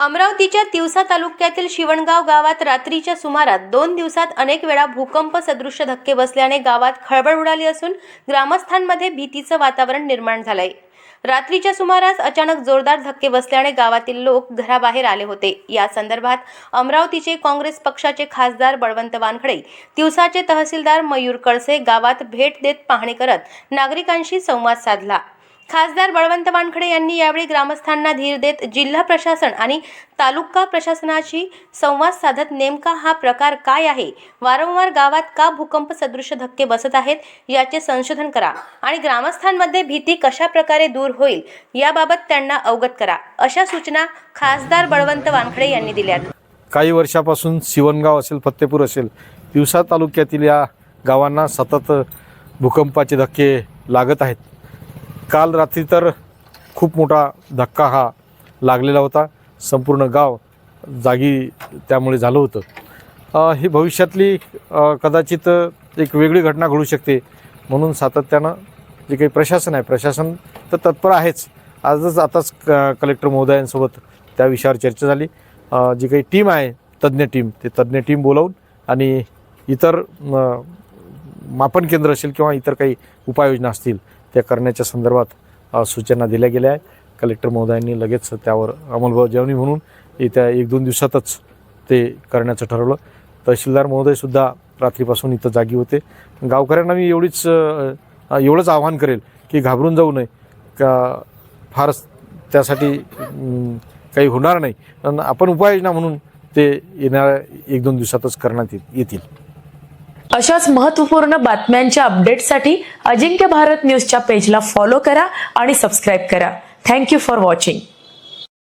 अमरावतीच्या तिवसा तालुक्यातील शिवणगाव गावात रात्रीच्या सुमारास 2 दिवसात अनेक वेळा भूकंप सदृश्य धक्के बसल्याने गावात खळबळ उडाली असून ग्रामस्थांमध्ये भीतीचं वातावरण निर्माण झालंय। रात्रीच्या सुमारास अचानक जोरदार धक्के बसल्याने गावातील लोक घराबाहेर आले होते। या संदर्भात अमरावतीचे काँग्रेस पक्षाचे खासदार बळवंत वानखडे, तिवसाचे तहसीलदार मयूर कळसे गावात भेट देत पाहणी करत नागरिकांशी संवाद साधला। खासदार बळवंत वानखडे यांनी यावेळी ग्रामस्थांना धीर देत जिल्हा प्रशासन आणि तालुका प्रशासनाशी संवाद साधत नेमका हा प्रकार काय आहे, वारंवार गावात का भूकंप सदृश धक्के बसत आहेत याचे संशोधन करा आणि ग्रामस्थांमध्ये भीती कशा प्रकारे दूर होईल याबाबत त्यांना अवगत करा, अशा सूचना खासदार बळवंत वानखडे यांनी दिल्यात। काही वर्षापासून शिवणगाव असेल, फत्तेपूर असेल, तिवसा तालुक्यातील या गावांना सतत भूकंपाचे धक्के लागत आहेत। काल रात्री तर खूप मोठा धक्का हा लागलेला होता, संपूर्ण गाव जागी त्यामुळे झालं होतं। ही भविष्यातली कदाचित एक वेगळी घटना घडू शकते, म्हणून सातत्यानं जे काही प्रशासन आहे, प्रशासन तर तत्पर आहेच। आताच कलेक्टर महोदयांसोबत त्या विषयावर चर्चा झाली। जी काही टीम आहे, तज्ज्ञ टीम बोलावून आणि इतर मापन केंद्र असेल किंवा इतर काही उपाययोजना असतील त्या करण्याच्या संदर्भात सूचना दिल्या गेल्या आहेत। कलेक्टर महोदयांनी लगेच त्यावर अंमलबजावणी म्हणून येत्या 1-2 दिवसातच ते करण्याचं ठरवलं। तहसीलदार महोदयसुद्धा रात्रीपासून इथं जागी होते। गावकऱ्यांना मी एवढंच आवाहन करेल की घाबरून जाऊ नये, का फारच त्यासाठी काही होणार नाही, पण आपण उपाययोजना म्हणून ते येणाऱ्या 1-2 दिवसातच करण्यात येतील। अशाच महत्त्वपूर्ण बातम्यांच्या अपडेटसाठी अजिंक्य भारत न्यूजच्या पेजला फॉलो करा आणि सबस्क्राइब करा। Thank you for watching.